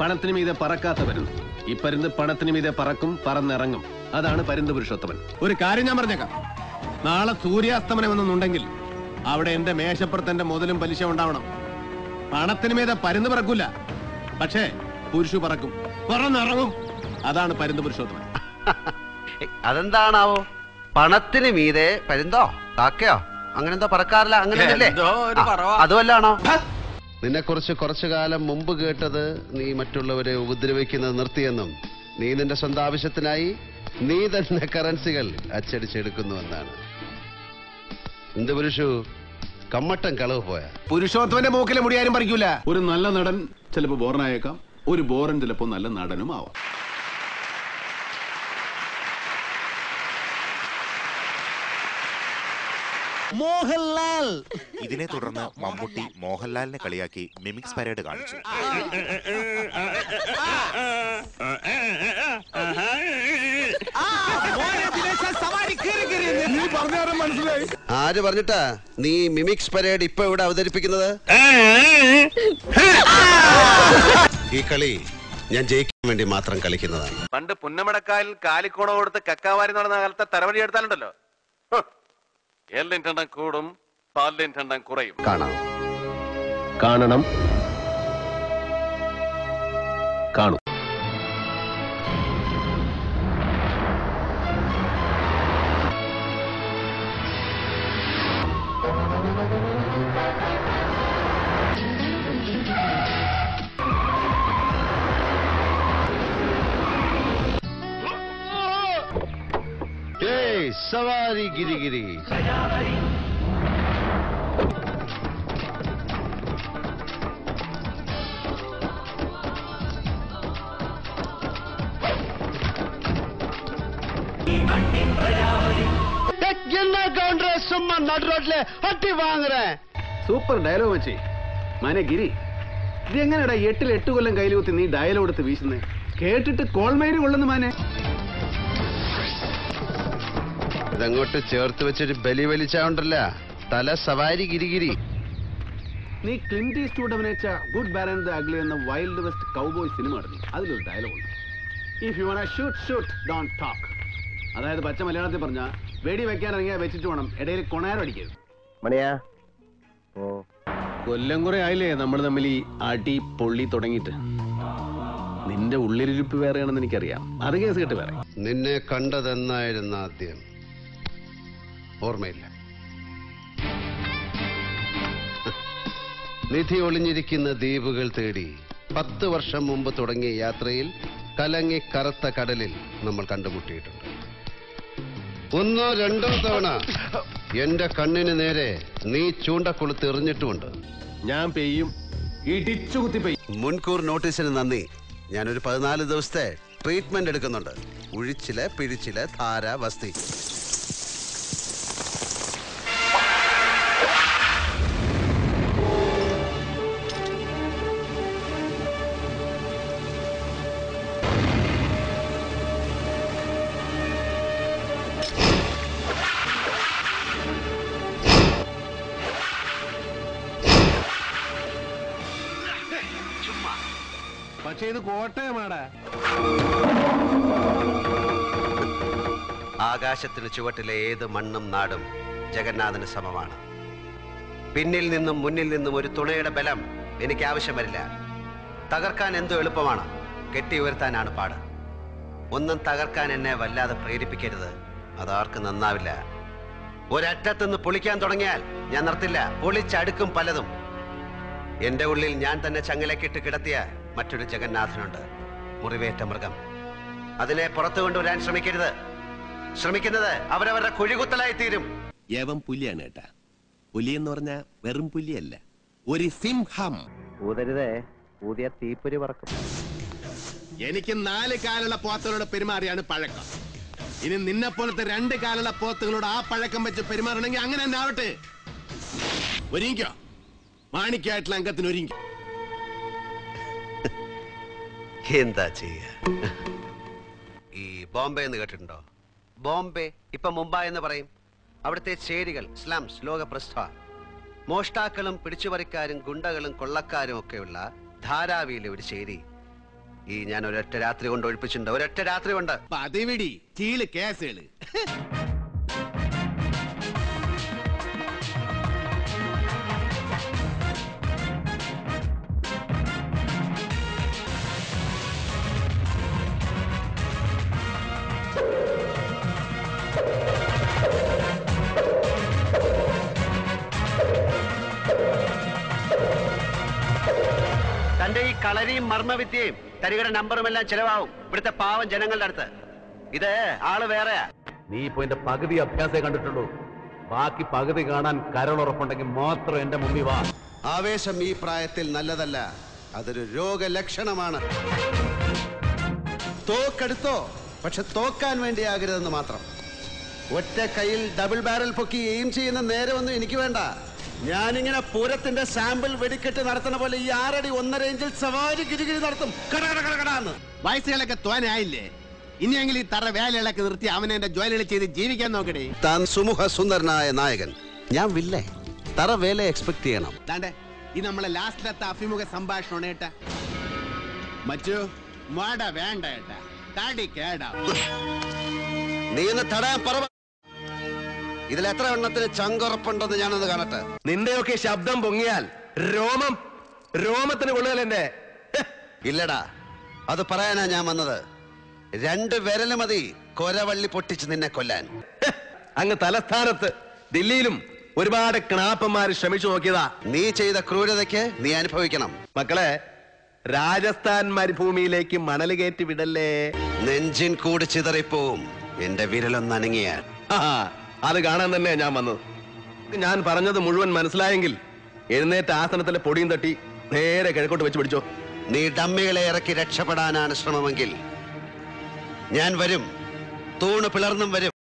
പണത്തിന് മീതെ പറക്കാത്ത പരുന്ത്. ഈ പരുന്ത് പണത്തിന് മീതെ പറക്കും, പറന്നിറങ്ങും. അതാണ് പരുന്ത് പുരുഷോത്തമൻ. ഒരു കാര്യം ഞാൻ പറഞ്ഞേക്കാം, നാളെ സൂര്യാസ്തമനം എന്നൊന്നുണ്ടെങ്കിൽ അവിടെ എന്റെ മേശപ്പുറത്ത് എന്റെ മുതലും പലിശ ഉണ്ടാവണം. പണത്തിന് മീതെ പരുന്ത് പറക്കൂല, പക്ഷേ പുരുഷു പറക്കും, പറന്നിറങ്ങും. അതാണ് പരുന്ത് പുരുഷോത്തമൻ. അതെന്താണാവോ? പണത്തിന് മീതെ പരുന്തോ കാക്കയോ അങ്ങനെന്തോ പറക്കാറില്ല, അങ്ങനെയല്ലേ? അതുമല്ലാണോ? നിന്നെ കുറിച്ച് കുറച്ചു കാലം മുമ്പ് കേട്ടത് നീ മറ്റുള്ളവരെ ഉപദ്രവിക്കുന്നത് നിർത്തിയെന്നും നീ നിന്റെ സ്വന്തം ആവശ്യത്തിനായി നീ തന്നെ കറൻസികൾ അച്ചടിച്ചെടുക്കുന്നുവെന്നാണ്. എന്ത് പുരുഷു, കമ്മട്ടം കളവ് പോയ? പുരുഷോത്തമന്റെ മൂക്കിലെ മുടിയാരും പറിക്കൂല. ഒരു നല്ല നടൻ ചിലപ്പോ ബോറനായേക്കാം, ഒരു ബോറൻ ചിലപ്പോ നല്ല നടനും ആവാം. മോഹൻലാൽ. ഇതിനെ തുടർന്ന് മമ്മൂട്ടി മോഹൻലാലിനെ കളിയാക്കി മിമിക്സ് പരേഡ് കാണിച്ചു. ആര് പറഞ്ഞിട്ടാ നീ മിമിക്സ് പരേഡ് ഇപ്പൊ ഇവിടെ അവതരിപ്പിക്കുന്നത്? ഈ കളി ഞാൻ ജയിക്കാൻ വേണ്ടി മാത്രം കളിക്കുന്നതാണ്. പണ്ട് പുന്നമടക്കായൽ കാലിക്കോണ കൊടുത്ത് കക്കാവാരി നടന്ന കാലത്തെ തരവടി എടുത്താലുണ്ടല്ലോ, എല്ലിൻ്റെ കൂടും പാലിൻ്റെ കുറയും. കാണാം, കാണണം, കാണും. സവാരി ഗിരിഗിരി. சும்மா நடு ரோட்ல அட்டி வாங்குறேன். സൂപ്പർ ഡയലോഗ് വെച്ചേ മാനെ ഗിരി. ഇത് എങ്ങനെയാടാ 8 കൊല്ലം കയ്യിൽ കുത്തി നീ ഡയലോഗ് എടുത്ത് വീശുന്നേ? കേട്ടിട്ട് കോൾമേര് കൊള്ളുന്നു മാനെ. ഇതങ്ങോട്ട് ചേർത്ത് വെച്ചൊരു ബലി വലിച്ചാണ്ടല്ല, തല സവാരി ഗിരിഗിരി. നീ ക്ലിന്റ് ഈസ്റ്റ്വുഡ് അഭിനയിച്ച good bad and the ugly എന്ന വൈൽഡ് വെസ്റ്റ് കൗബോയ് സിനിമ നടത്തി. അതിലൊരു ഡയലോഗ് ഉണ്ട്, if you want shoot shoot don't talk. അതായത് പച്ച മലയാളത്തിൽ പറഞ്ഞ വെടി വെക്കാൻ ഇറങ്ങിയാൽ വെച്ചിട്ട് വേണം, ഇടയിൽ കൊണാരം അടിക്കരുത്. മണിയാ, കൊല്ലം കുറെ ആയില്ലേ നമ്മൾ തമ്മിൽ ഈ അടി പൊള്ളി തുടങ്ങിയിട്ട്. നിന്റെ ഉള്ളിലിരിപ്പ് വേറെയാണെന്ന് എനിക്കറിയാം, അത് കേസ് കേട്ട് വേറെ. നിന്നെ കണ്ടതെന്നായിരുന്നു ആദ്യം? ഓർമ്മയില്ല. നിധി ഒളിഞ്ഞിരിക്കുന്ന ദ്വീപുകൾ തേടി 10 വർഷം മുമ്പ് തുടങ്ങിയ യാത്രയിൽ കലങ്ങി കറുത്ത കടലിൽ നമ്മൾ കണ്ടുമുട്ടിയിട്ടുണ്ട്. 1 2 തവണ എന്റെ കണ്ണിന് നേരെ നീ ചൂണ്ടക്കൊളുത്ത് എറിഞ്ഞിട്ടുമുണ്ട്. ഞാൻ പെയ്യും, ഇടിച്ചു കുത്തി പെയ്യും. മുൻകൂർ നോട്ടീസിന് നന്ദി. ഞാനൊരു 14 ദിവസത്തെ ട്രീറ്റ്മെന്റ് എടുക്കുന്നുണ്ട്. ഉഴിച്ചില്, പിഴിച്ചില്, ധാര, വസ്തി. പക്ഷേ ഇത് കോട്ടയമാടാ. ആകാശത്തിന് ചുവട്ടിലെ ഏത് മണ്ണും നാടും ജഗന്നാഥന് സമമാണ്. പിന്നിൽ നിന്നും മുന്നിൽ നിന്നും ഒരു തുണയുടെ ബലം എനിക്ക് ആവശ്യം വരില്ല. തകർക്കാൻ എന്തോ എളുപ്പമാണ്, കെട്ടി ഉയർത്താനാണ് പാട്. ഒന്നും തകർക്കാൻ എന്നെ വല്ലാതെ പ്രേരിപ്പിക്കരുത്, അതാർക്കും നന്നാവില്ല. ഒരറ്റത്തുനിന്ന് പൊളിക്കാൻ തുടങ്ങിയാൽ ഞാൻ നിർത്തില്ല, പൊളിച്ചടുക്കും പലതും. എന്റെ ഉള്ളിൽ ഞാൻ തന്നെ ചങ്ങലക്കിട്ട് കിടത്തിയ മറ്റൊരു ജഗന്നാഥനുണ്ട്, മുറിവേറ്റ മൃഗം. അതിനെ പുറത്തു കൊണ്ടുവരാൻ ശ്രമിക്കരുത്. ശ്രമിക്കുന്നത് അവരവരുടെ കുഴികുത്തലായി തീരും. യവൻ പുലിയാണ് കേട്ടാ. പുലി എന്ന് പറഞ്ഞ വെറും പുലിയല്ല, ഒരു സിംഹം. ഊതരുതേ, ഊതിയ തീപ്പൊരി പറക്കും. എനിക്ക് 4 കാലുള്ള പോത്തുകളോട് പെരുമാറിയാണ് പഴക്കം. ഇനി നിന്നെ പോലത്തെ 2 കാലുള്ള പോത്തുകളോട് ആ പഴക്കം വെച്ച് പെരുമാറണമെങ്കിൽ അങ്ങനെ തന്നെ ആവട്ടെ. ഒരുങ്ങിക്കോ, മാണിക്കായിട്ടുള്ള അംഗത്തിന് ഒരുങ്ങിക്കോ. എന്താ ചെയ്യ? ഈ ബോംബെ എന്ന് കേട്ടിട്ടുണ്ടോ? ബോംബെ ഇപ്പൊ മുംബൈ എന്ന് പറയും. അവിടുത്തെ ചേരികൾ, സ്ലംസ്, ലോകപ്രസ്ഥ. മോഷ്ടാക്കളും പിടിച്ചുപറിക്കാരും ഗുണ്ടകളും കൊള്ളക്കാരും ഒക്കെയുള്ള ധാരാവിയിലെ ഒരു ചേരി. ഈ ഞാൻ ഒരൊറ്റ രാത്രി കൊണ്ട് ഒഴിപ്പിച്ചിട്ടുണ്ട്, ഒരൊറ്റ രാത്രി കൊണ്ട്. പതിവിടി ചീള് കേസുകള്. തന്റെ ഈ കളരിയും മർമ്മവിദ്യയും തരികട നമ്പറും എല്ലാം ചെലവാവും ഇവിടുത്തെ പാവം ജനങ്ങളുടെ അടുത്ത്. ഇത് ആള് വേറെയാ. നീ ഇപ്പൊ എന്റെ പകുതി അഭ്യാസേ കണ്ടിട്ടുള്ളൂ. ബാക്കി പകുതി കാണാൻ കരളുറപ്പുണ്ടെങ്കിൽ മാത്രം എന്റെ മുമ്പിൽ വാ. ആവേശം ഈ പ്രായത്തിൽ നല്ലതല്ല, അതൊരു രോഗലക്ഷണമാണ്. തോക്കെടുത്തോ, പക്ഷെ തോക്കാൻ വേണ്ടിയാകരുതെന്ന് മാത്രം. ഒറ്റ കയ്യിൽ ഡബിൾ ബാരൽ പൊക്കി എയിം ചെയ്യുന്ന നേരമൊന്നും എനിക്ക് വേണ്ട. ഞാനിങ്ങനെ പൂരത്തിന്റെ സാമ്പിൾ വെടിക്കെട്ട് നടത്തുന്ന പോലെ ഈ 6 അടി 1.5 ഇഞ്ചിൽ സവാരി ഗിരിഗിരി നടത്തും. കടാന്ന് വയസ്സുകളൊക്കെ തോനായില്ലേ? ഇനിയെങ്കിലും ഈ തറ വേലകളൊക്കെ നിർത്തി അവനെ എന്റെ ജോലികൾ ചെയ്ത് ജീവിക്കാൻ നോക്കണേ. താൻ സുമുഖ സുന്ദരനായ നായകൻ, ഞാൻ വില്ലേ. തറ വേല എക്സ്പെക്ട് ചെയ്യണം. ദാണ്ടെ ഇത് നമ്മളെ ലാസ്റ്റിലത്തെ അഭിമുഖ സംഭാഷണമാണ് ഏട്ടാ. മച്ചു മാട വേണ്ട ഏട്ടാ, താടി കേടാ. നീ ഒന്ന് തടയാൻ പറ. ഇതിൽ എത്ര എണ്ണത്തിന് ചങ്കുറപ്പുണ്ടെന്ന് ഞാനൊന്ന് കാണട്ടെ. നിന്റെയൊക്കെ ശബ്ദം പൊങ്ങിയാൽ രോമത്തിന് കൊള്ളുകയല്ലേ? ഇല്ലടാ, അത് പറയാനാ ഞാൻ വന്നത്. 2 വിരല് മതി കൊരവള്ളി പൊട്ടിച്ച് നിന്നെ കൊല്ലാൻ. അങ്ങ് തലസ്ഥാനത്ത് ദില്ലിയിലും ഒരുപാട് ക്ണാപ്പന്മാര് ശ്രമിച്ചു നോക്കിയതാ. നീ ചെയ്ത ക്രൂരതയ്ക്ക് നീ അനുഭവിക്കണം. മക്കളെ, രാജസ്ഥാൻ മരുഭൂമിയിലേക്ക് മണൽ കയറ്റി വിടല്ലേ. നെഞ്ചിൻ കൂടി ചിതറിപ്പോവും എന്റെ വിരലൊന്നനങ്ങിയാൽ. അത് കാണാൻ തന്നെയാ ഞാൻ വന്നത്. ഞാൻ പറഞ്ഞത് മുഴുവൻ മനസ്സിലായെങ്കിൽ എഴുന്നേറ്റ് ആസനത്തിലെ പൊടിയും തട്ടി നേരെ കിഴക്കോട്ട് വെച്ച് പിടിച്ചോ. നീ ഡമ്മികളെ ഇറക്കി രക്ഷപ്പെടാനാണ് ശ്രമമെങ്കിൽ ഞാൻ വരും, തൂണ് പിളർന്നും വരും.